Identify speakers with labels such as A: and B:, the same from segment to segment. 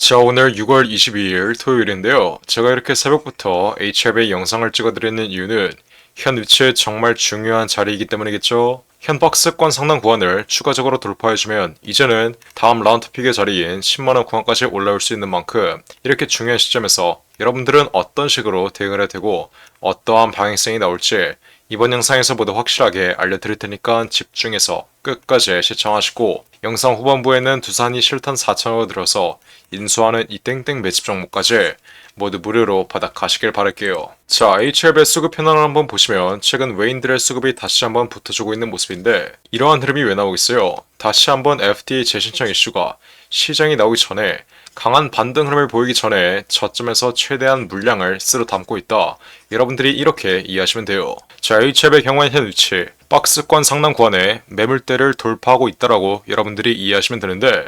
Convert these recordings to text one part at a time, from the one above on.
A: 자, 오늘 6월 22일 토요일인데요. 제가 이렇게 새벽부터 HLB의 영상을 찍어드리는 이유는 현 위치에 정말 중요한 자리이기 때문이겠죠. 현 박스권 상단 구간을 추가적으로 돌파해주면 이제는 다음 라운드 픽의 자리인 10만원 구간까지 올라올 수 있는 만큼 이렇게 중요한 시점에서 여러분들은 어떤 식으로 대응을 해야 되고 어떠한 방향성이 나올지 이번 영상에서 모두 확실하게 알려드릴 테니까 집중해서 끝까지 시청하시고 영상 후반부에는 두산이 실탄 4천원을 들어서 인수하는 이 땡땡 매집 종목까지 모두 무료로 받아 가시길 바랄게요. 자, HLB의 수급 현황을 한번 보시면 최근 외인들의 수급이 다시 한번 붙어주고 있는 모습인데 이러한 흐름이 왜 나오고 있어요? 다시 한번 FDA 재신청 이슈가 시장이 나오기 전에 강한 반등 흐름을 보이기 전에 저점에서 최대한 물량을 쓸어 담고 있다. 여러분들이 이렇게 이해하시면 돼요. 자, HLB의 경우엔 현 위치 박스권 상단 구간에 매물대를 돌파하고 있다라고 여러분들이 이해하시면 되는데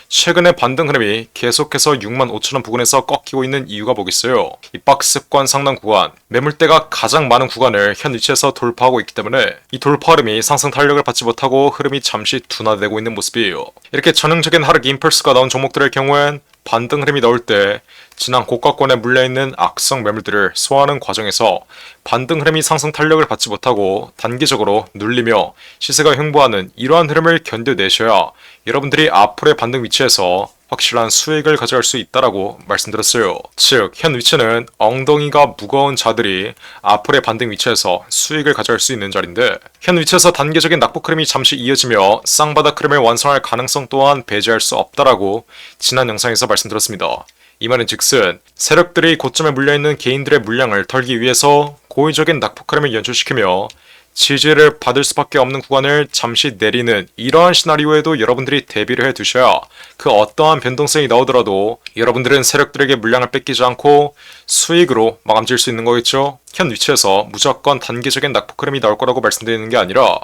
A: 최근의 반등 흐름이 계속해서 65,000원 부근에서 꺾이고 있는 이유가 뭐겠어요? 이 박스권 상단 구간 매물대가 가장 많은 구간을 현 위치에서 돌파하고 있기 때문에 이 돌파 흐름이 상승 탄력을 받지 못하고 흐름이 잠시 둔화되고 있는 모습이에요. 이렇게 전형적인 하락 임펄스가 나온 종목들의 경우엔 반등 흐름이 나올 때 지난 고가권에 물려있는 악성 매물들을 소화하는 과정에서 반등 흐름이 상승 탄력을 받지 못하고 단기적으로 눌리며 시세가 횡보하는 이러한 흐름을 견뎌내셔야 여러분들이 앞으로의 반등 위치에서 확실한 수익을 가져갈 수 있다라고 말씀드렸어요. 즉, 현 위치는 엉덩이가 무거운 자들이 앞으로의 반등 위치에서 수익을 가져갈 수 있는 자리인데 현 위치에서 단계적인 낙폭 흐름이 잠시 이어지며 쌍바닥 흐름을 완성할 가능성 또한 배제할 수 없다라고 지난 영상에서 말씀드렸습니다. 이 말은 즉슨 세력들이 고점에 물려있는 개인들의 물량을 털기 위해서 고의적인 낙폭 흐름을 연출시키며 지지를 받을 수밖에 없는 구간을 잠시 내리는 이러한 시나리오에도 여러분들이 대비를 해두셔야 그 어떠한 변동성이 나오더라도 여러분들은 세력들에게 물량을 뺏기지 않고 수익으로 마감질 수 있는 거겠죠. 현 위치에서 무조건 단기적인 낙폭 흐름이 나올 거라고 말씀드리는 게 아니라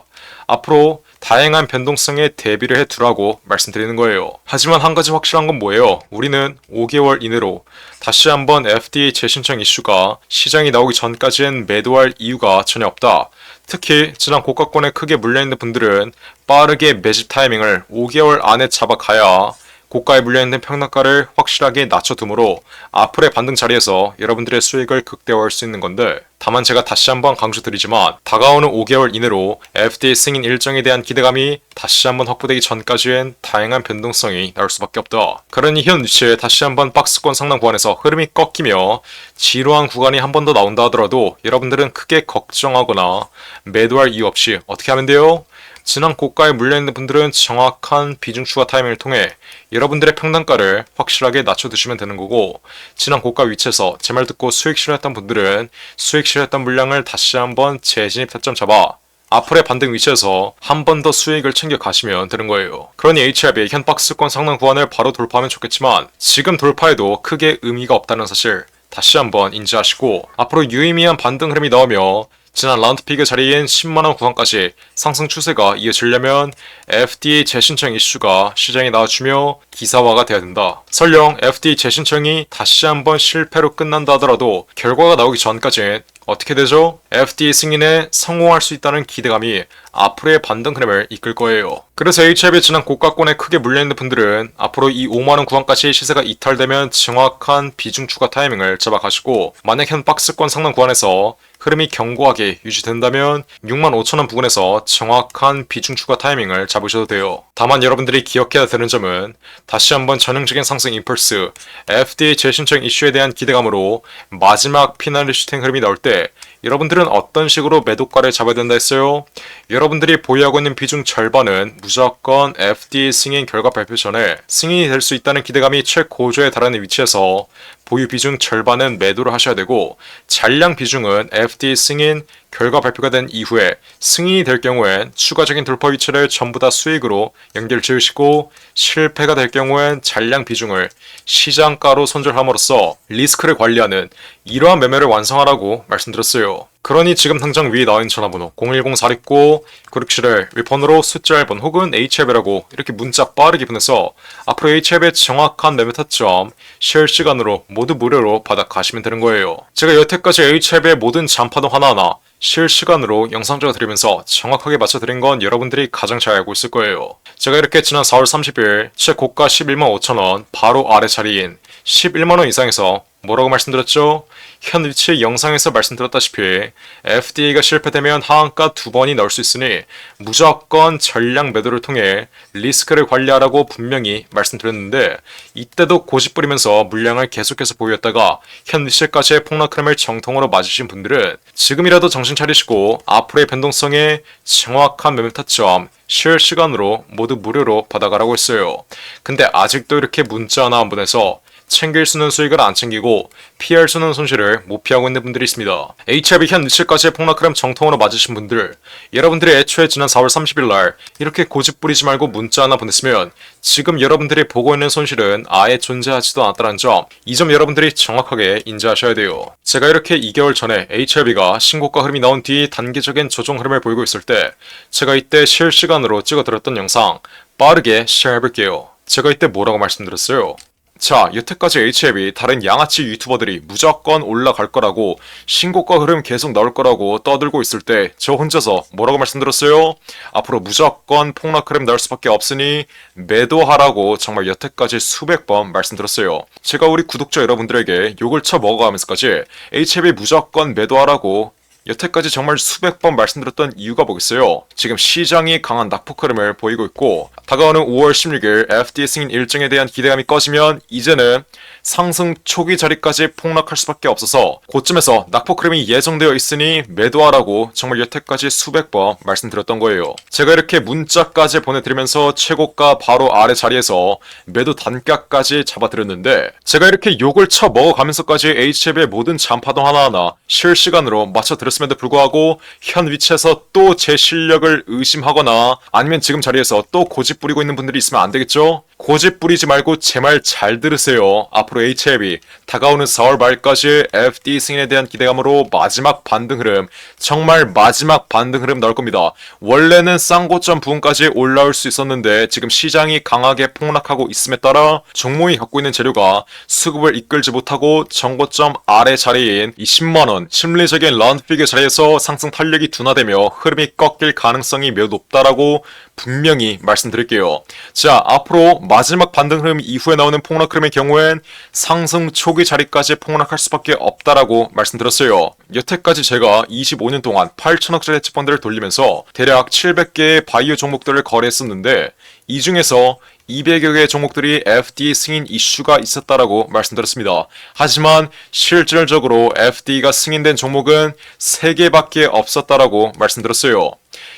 A: 앞으로 다양한 변동성에 대비를 해두라고 말씀드리는 거예요. 하지만 한 가지 확실한 건 뭐예요? 우리는 5개월 이내로 다시 한번 FDA 재신청 이슈가 시장이 나오기 전까지는 매도할 이유가 전혀 없다. 특히 지난 고가권에 크게 물려있는 분들은 빠르게 매집 타이밍을 5개월 안에 잡아가야 고가에 물려있는 평단가를 확실하게 낮춰두므로 앞으로의 반등 자리에서 여러분들의 수익을 극대화할 수 있는 건데 다만 제가 다시 한번 강조드리지만 다가오는 5개월 이내로 FDA 승인 일정에 대한 기대감이 다시 한번 확보되기 전까지엔 다양한 변동성이 나올 수밖에 없다. 그러니 현 위치에 다시 한번 박스권 상단 구간에서 흐름이 꺾이며 지루한 구간이 한 번 더 나온다 하더라도 여러분들은 크게 걱정하거나 매도할 이유 없이 어떻게 하면 돼요? 지난 고가에 물려있는 분들은 정확한 비중 추가 타이밍을 통해 여러분들의 평단가를 확실하게 낮춰두시면 되는 거고 지난 고가 위치에서 제 말 듣고 수익 실현했던 분들은 수익 실현했던 물량을 다시 한번 재진입 타점 잡아 앞으로의 반등 위치에서 한 번 더 수익을 챙겨 가시면 되는 거예요. 그러니 HLB 현 박스권 상단 구간을 바로 돌파하면 좋겠지만 지금 돌파해도 크게 의미가 없다는 사실 다시 한번 인지하시고 앞으로 유의미한 반등 흐름이 나오며 지난 라운드픽의 자리인 10만원 구간까지 상승 추세가 이어지려면 FDA 재신청 이슈가 시장에 나와주며 기사화가 돼야 된다. 설령 FDA 재신청이 다시 한번 실패로 끝난다 하더라도 결과가 나오기 전까지는 어떻게 되죠? FDA 승인에 성공할 수 있다는 기대감이 앞으로의 반등 흐름을 이끌 거예요. 그래서 HLB 지난 고가권에 크게 물려있는 분들은 앞으로 이 5만원 구간까지 시세가 이탈되면 정확한 비중 추가 타이밍을 잡아가시고 만약 현 박스권 상단 구간에서 흐름이 견고하게 유지된다면 65,000원 부근에서 정확한 비중 추가 타이밍을 잡으셔도 돼요. 다만 여러분들이 기억해야 되는 점은 다시 한번 전형적인 상승 임펄스 FDA 재신청 이슈에 대한 기대감으로 마지막 피날레 슈팅 흐름이 나올 때 여러분들은 어떤 식으로 매도가를 잡아야 된다 했어요? 여러분들이 보유하고 있는 비중 절반은 무조건 FDA 승인 결과 발표 전에 승인이 될 수 있다는 기대감이 최고조에 달하는 위치에서 보유 비중 절반은 매도를 하셔야 되고 잔량 비중은 FDA 승인 결과 발표가 된 이후에 승인이 될 경우엔 추가적인 돌파 위치를 전부 다 수익으로 연결 지으시고 실패가 될 경우엔 잔량 비중을 시장가로 손절함으로써 리스크를 관리하는 이러한 매매를 완성하라고 말씀드렸어요. 그러니 지금 당장 위에 나와있는 전화번호 010-469-9671 윌폰으로 숫자 1번 혹은 HLB라고 이렇게 문자 빠르게 보내서 앞으로 HLB의 정확한 매매 타점 실시간으로 모두 무료로 받아 가시면 되는 거예요. 제가 여태까지 HLB의 모든 잔파동 하나하나 실시간으로 영상 찍어드리면서 정확하게 맞춰드린 건 여러분들이 가장 잘 알고 있을 거예요. 제가 이렇게 지난 4월 30일 최고가 11만 5천원 바로 아래 자리인 11만원 이상에서 뭐라고 말씀드렸죠? 현 위치 영상에서 말씀드렸다시피 FDA가 실패되면 하한가 2번이 나올 수 있으니 무조건 전량 매도를 통해 리스크를 관리하라고 분명히 말씀드렸는데 이때도 고집 부리면서 물량을 계속해서 보유했다가 현 위치까지의 폭락 흐름을 정통으로 맞으신 분들은 지금이라도 정신 차리시고 앞으로의 변동성에 정확한 매매 타점 실시간으로 모두 무료로 받아가라고 했어요. 근데 아직도 이렇게 문자 하나 안 보내서 챙길 수는 수익을 안 챙기고 피할 수는 손실을 못 피하고 있는 분들이 있습니다. HRB 현 위치까지의 폭락 흐름 정통으로 맞으신 분들, 여러분들이 애초에 지난 4월 30일 날 이렇게 고집 부리지 말고 문자 하나 보냈으면 지금 여러분들이 보고 있는 손실은 아예 존재하지도 않았다는 점, 이 점 여러분들이 정확하게 인지하셔야 돼요. 제가 이렇게 2개월 전에 HRB가 신고가 흐름이 나온 뒤 단기적인 조정 흐름을 보이고 있을 때 제가 이때 실시간으로 찍어드렸던 영상 빠르게 쉐어해볼게요. 제가 이때 뭐라고 말씀드렸어요? 자, 여태까지 HLB 다른 양아치 유튜버들이 무조건 올라갈 거라고 신고가 흐름 계속 나올 거라고 떠들고 있을 때 저 혼자서 뭐라고 말씀드렸어요? 앞으로 무조건 폭락 흐름 나올 수밖에 없으니 매도하라고 정말 여태까지 수백 번 말씀드렸어요. 제가 우리 구독자 여러분들에게 욕을 쳐먹어가면서까지 HLB 무조건 매도하라고 여태까지 정말 수백 번 말씀드렸던 이유가 뭐겠어요? 지금 시장이 강한 낙폭 흐름을 보이고 있고 다가오는 5월 16일 FDA 승인 일정에 대한 기대감이 꺼지면 이제는 상승 초기 자리까지 폭락할 수밖에 없어서 고점에서 낙폭 흐름이 예정되어 있으니 매도하라고 정말 여태까지 수백 번 말씀드렸던 거예요. 제가 이렇게 문자까지 보내드리면서 최고가 바로 아래 자리에서 매도 단가까지 잡아드렸는데 제가 이렇게 욕을 쳐먹어가면서까지 HLB의 모든 잔파동 하나하나 실시간으로 맞춰드렸음에도 불구하고 현 위치에서 또 제 실력을 의심하거나 아니면 지금 자리에서 또 고집 부리고 있는 분들이 있으면 안 되겠죠? 고집 부리지 말고 제 말 잘 들으세요. 앞으로 HLB 다가오는 4월 말까지 FDA 승인에 대한 기대감으로 마지막 반등 흐름, 정말 마지막 반등 흐름 나올 겁니다. 원래는 쌍고점 부분까지 올라올 수 있었는데 지금 시장이 강하게 폭락하고 있음에 따라 종목이 갖고 있는 재료가 수급을 이끌지 못하고 정고점 아래 자리인 이 10만원 심리적인 라운드피겨 자리에서 상승 탄력이 둔화되며 흐름이 꺾일 가능성이 매우 높다라고 분명히 말씀드릴게요. 자, 앞으로 마지막 반등 흐름 이후에 나오는 폭락 흐름의 경우엔 상승 초기 자리까지 폭락할 수밖에 없다라고 말씀드렸어요. 여태까지 제가 25년 동안 8천억짜리 헤지펀드를 돌리면서 대략 700개의 바이오 종목들을 거래했었는데 이 중에서 200여 개의 종목들이 FDA 승인 이슈가 있었다라고 말씀드렸습니다. 하지만 실질적으로 FDA가 승인된 종목은 3개밖에 없었다라고 말씀드렸어요.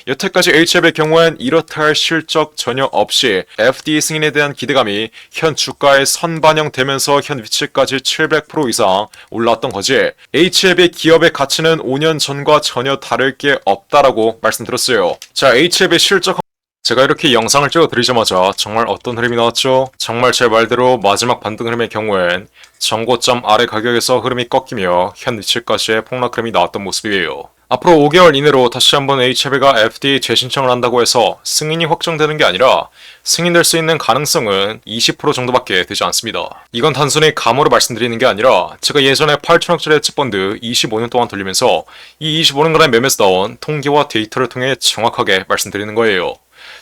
A: 여태까지 HLB의 경우엔 이렇다 할 실적 전혀 없이 FDA 승인에 대한 기대감이 현 주가에 선반영되면서 현 위치까지 700% 이상 올라왔던 거지 HLB 기업의 가치는 5년 전과 전혀 다를 게 없다라고 말씀드렸어요. 자, HLB 실적 제가 이렇게 영상을 찍어드리자마자 정말 어떤 흐름이 나왔죠? 정말 제 말대로 마지막 반등 흐름의 경우엔 정고점 아래 가격에서 흐름이 꺾이며 현 위치까지의 폭락 흐름이 나왔던 모습이에요. 앞으로 5개월 이내로 다시 한번 HLB가 FDA 재신청을 한다고 해서 승인이 확정되는 게 아니라 승인될 수 있는 가능성은 20% 정도밖에 되지 않습니다. 이건 단순히 감으로 말씀드리는 게 아니라 제가 예전에 8천억짜리 헤지펀드 25년 동안 돌리면서 이 25년간의 매매에서 나온 통계와 데이터를 통해 정확하게 말씀드리는 거예요.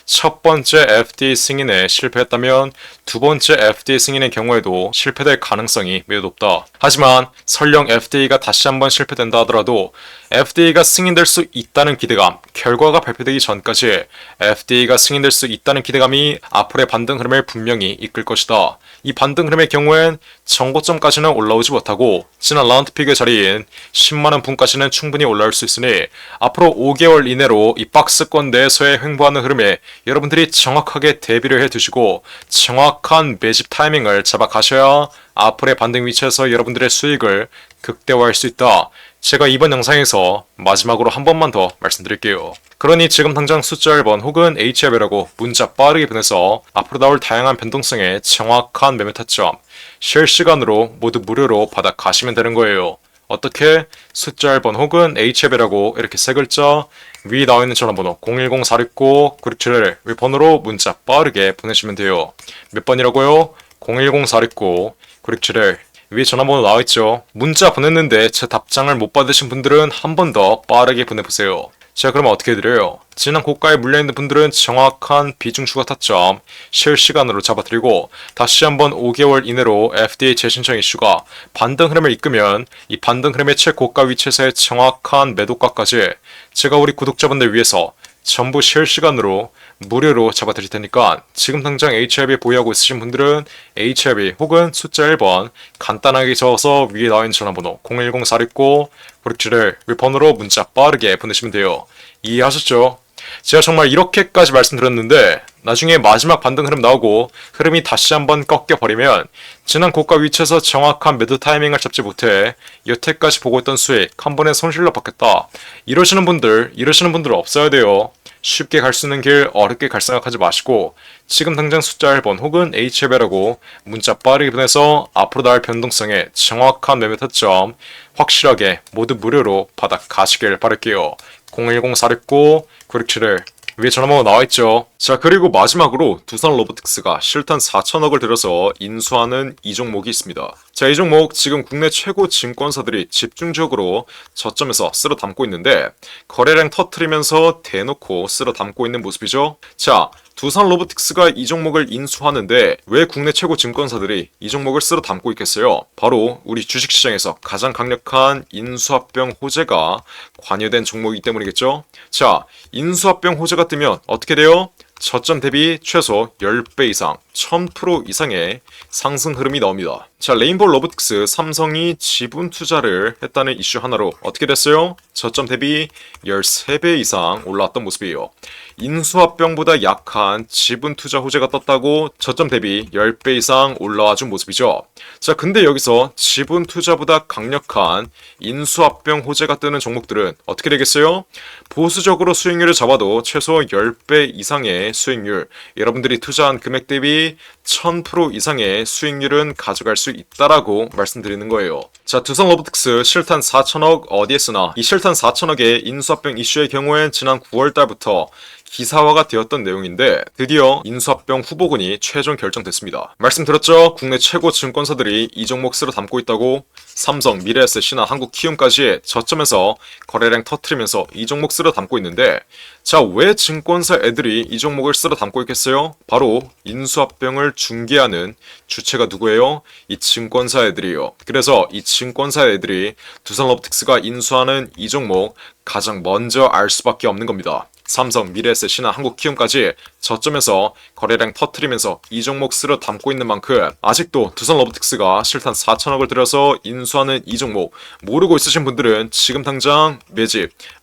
A: 첫 번째 FDA 승인에 실패했다면 두 번째 FDA 승인의 경우에도 실패될 가능성이 매우 높다. 하지만 설령 FDA가 다시 한번 실패된다 하더라도 FDA가 승인될 수 있다는 기대감, 결과가 발표되기 전까지 FDA가 승인될 수 있다는 기대감이 앞으로의 반등 흐름을 분명히 이끌 것이다. 이 반등 흐름의 경우엔 정고점까지는 올라오지 못하고 지난 라운드픽의 자리인 10만원 분까지는 충분히 올라올 수 있으니 앞으로 5개월 이내로 이 박스권 내에서의 횡보하는 흐름에 여러분들이 정확하게 대비를 해두시고 정확한 매집 타이밍을 잡아가셔야 앞으로의 반등 위치에서 여러분들의 수익을 극대화할 수 있다. 제가 이번 영상에서 마지막으로 한 번만 더 말씀드릴게요. 그러니 지금 당장 숫자 1번 혹은 HLB라고 문자 빠르게 보내서 앞으로 나올 다양한 변동성에 정확한 매매 타점 실시간으로 모두 무료로 받아 가시면 되는 거예요. 어떻게? 숫자 1번 혹은 HLB라고 이렇게 세 글자 위 나와 있는 전화번호 010-469-9671 위 번호로 문자 빠르게 보내시면 돼요. 몇 번이라고요? 010-469-9671 위에 전화번호 나와있죠. 문자 보냈는데 제 답장을 못 받으신 분들은 한 번 더 빠르게 보내보세요. 자, 그러면 어떻게 해드려요? 지난 고가에 물려있는 분들은 정확한 비중 추가 타점 실시간으로 잡아드리고 다시 한번 5개월 이내로 FDA 재신청 이슈가 반등 흐름을 이끄면 이 반등 흐름의 최고가 위치에서의 정확한 매도가까지 제가 우리 구독자분들 위해서 전부 실시간으로 무료로 잡아드릴 테니까 지금 당장 HIB 보유하고 있으신 분들은 HIB 혹은 숫자 1번 간단하게 적어서 위에 나와있는 전화번호 010-469-9671 번호로 문자 빠르게 보내시면 돼요. 이해하셨죠? 제가 정말 이렇게까지 말씀드렸는데 나중에 마지막 반등 흐름 나오고 흐름이 다시 한번 꺾여버리면 지난 고가 위치에서 정확한 매도 타이밍을 잡지 못해 여태까지 보고 있던 수익 한 번에 손실로 받겠다. 이러시는 분들 없어야 돼요. 쉽게 갈 수 있는 길 어렵게 갈 생각하지 마시고 지금 당장 숫자 1번 혹은 HF라고 문자 빠르게 보내서 앞으로 나올 변동성에 정확한 매매 타점 확실하게 모두 무료로 받아 가시길 바랄게요. 010-469-9671 위에 전화번호 나와있죠. 자, 그리고 마지막으로 두산 로보틱스가 실탄 4천억을 들여서 인수하는 이 종목이 있습니다. 자, 이 종목 지금 국내 최고 증권사들이 집중적으로 저점에서 쓸어 담고 있는데 거래량 터트리면서 대놓고 쓸어 담고 있는 모습이죠. 자, 두산 로보틱스가 이 종목을 인수하는데 왜 국내 최고 증권사들이 이 종목을 쓸어 담고 있겠어요? 바로 우리 주식시장에서 가장 강력한 인수합병 호재가 관여된 종목이기 때문이겠죠? 자, 인수합병 호재가 뜨면 어떻게 돼요? 저점 대비 최소 10배 이상, 1000% 이상의 상승 흐름이 나옵니다. 자, 레인보우 로보틱스 삼성이 지분 투자를 했다는 이슈 하나로 어떻게 됐어요? 저점 대비 13배 이상 올라왔던 모습이에요. 인수합병보다 약한 지분 투자 호재가 떴다고 저점 대비 10배 이상 올라와 준 모습이죠. 자, 근데 여기서 지분 투자보다 강력한 인수합병 호재가 뜨는 종목들은 어떻게 되겠어요? 보수적으로 수익률을 잡아도 최소 10배 이상의 수익률, 여러분들이 투자한 금액 대비 1000% 이상의 수익률은 가져갈 수 있다라고 말씀드리는 거예요. 자, 두산 로보틱스 실탄 4천억 어디에 쓰나? 이 실탄 4천억의 인수합병 이슈의 경우엔 지난 9월 달부터 기사화가 되었던 내용인데 드디어 인수합병 후보군이 최종 결정됐습니다. 말씀드렸죠? 국내 최고 증권사들이 이 종목 쓸어 담고 있다고. 삼성, 미래에셋, 신한, 한국키움까지 저점에서 거래량 터트리면서 이 종목 쓸어 담고 있는데 자, 왜 증권사 애들이 이 종목을 쓸어 담고 있겠어요? 바로 인수합병을 중개하는 주체가 누구예요? 이 증권사 애들이에요. 그래서 이 증권사 애들이 두산 로보틱스가 인수하는 이 종목 가장 먼저 알 수밖에 없는 겁니다. 삼성, 미래에셋, 신한, 한국키움까지 저점에서 거래량 터트리면서 이 종목 쓸어 담고 있는 만큼 아직도 두산 로보틱스가 실탄 4천억을 들여서 인수하는 이 종목 모르고 있으신 분들은 지금 당장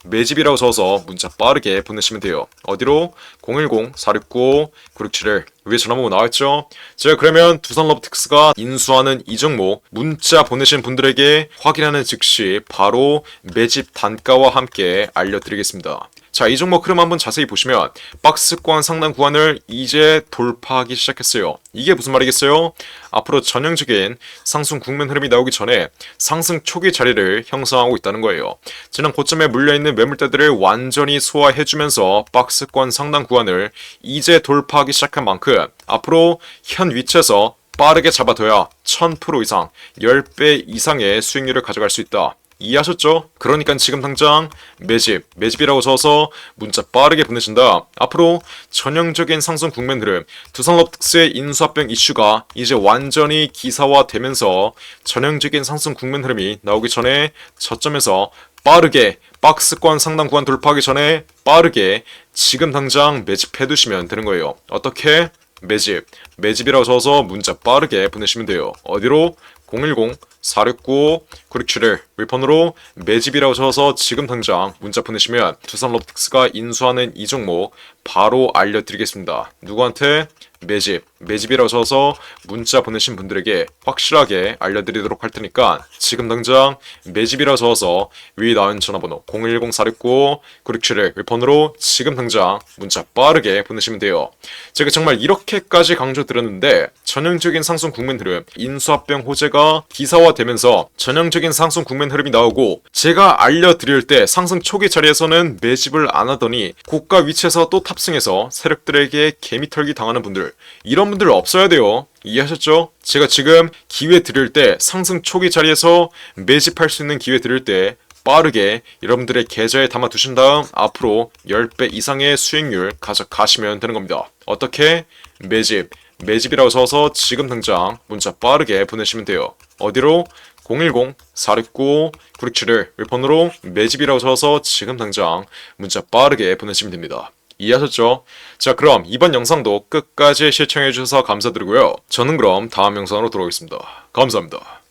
A: 매집이라고 적어서 문자 빠르게 보내시면 돼요. 어디로? 010-469-9671 위에 전화번호 나와있죠? 제가 그러면 두산 로보틱스가 인수하는 이 종목 문자 보내신 분들에게 확인하는 즉시 바로 매집 단가와 함께 알려드리겠습니다. 자, 이 종목 흐름 한번 자세히 보시면 박스권 상단 구간을 이제 돌파하기 시작했어요. 이게 무슨 말이겠어요? 앞으로 전형적인 상승 국면 흐름이 나오기 전에 상승 초기 자리를 형성하고 있다는 거예요. 지난 고점에 물려있는 매물대들을 완전히 소화해주면서 박스권 상단 구간을 이제 돌파하기 시작한 만큼 앞으로 현 위치에서 빠르게 잡아둬야 1000% 이상, 10배 이상의 수익률을 가져갈 수 있다. 이해하셨죠? 그러니까 지금 당장 매집이라고 적어서 문자 빠르게 보내신다. 앞으로 전형적인 상승 국면 흐름, 두산 로보틱스의 인수합병 이슈가 이제 완전히 기사화되면서 전형적인 상승 국면 흐름이 나오기 전에 저점에서 빠르게 박스권 상단 구간 돌파하기 전에 빠르게 지금 당장 매집해 두시면 되는 거예요. 어떻게? 매집이라고 적어서 문자 빠르게 보내시면 돼요. 어디로? 010-469-9671 윌폰으로 매집이라고 적어서 지금 당장 문자 보내시면 두산 로보틱스가 인수하는 이 종목 바로 알려드리겠습니다. 누구한테? 매집이라고 적어서 문자 보내신 분들에게 확실하게 알려드리도록 할 테니까 지금 당장 매집이라고 적어서 위에 나온 전화번호 010-469-9671 윌폰으로 지금 당장 문자 빠르게 보내시면 돼요. 제가 정말 이렇게까지 강조드렸는데 전형적인 상승 국면 흐름, 인수합병 호재가 기사화되면서 전형적인 상승 국면 흐름이 나오고 제가 알려드릴 때 상승 초기 자리에서는 매집을 안 하더니 고가 위치에서 또 탑승해서 세력들에게 개미털기 당하는 분들 이런 분들 없어야 돼요. 이해하셨죠? 제가 지금 기회 드릴 때 상승 초기 자리에서 매집할 수 있는 기회 드릴 때 빠르게 여러분들의 계좌에 담아 두신 다음 앞으로 10배 이상의 수익률 가져가시면 되는 겁니다. 어떻게? 매집이라고 써서 지금 당장 문자 빠르게 보내시면 돼요. 어디로? 010-4695-9671 웹폰으로 매집이라고 써서 지금 당장 문자 빠르게 보내시면 됩니다. 이해하셨죠? 자, 그럼 이번 영상도 끝까지 시청해주셔서 감사드리고요. 저는 그럼 다음 영상으로 돌아오겠습니다. 감사합니다.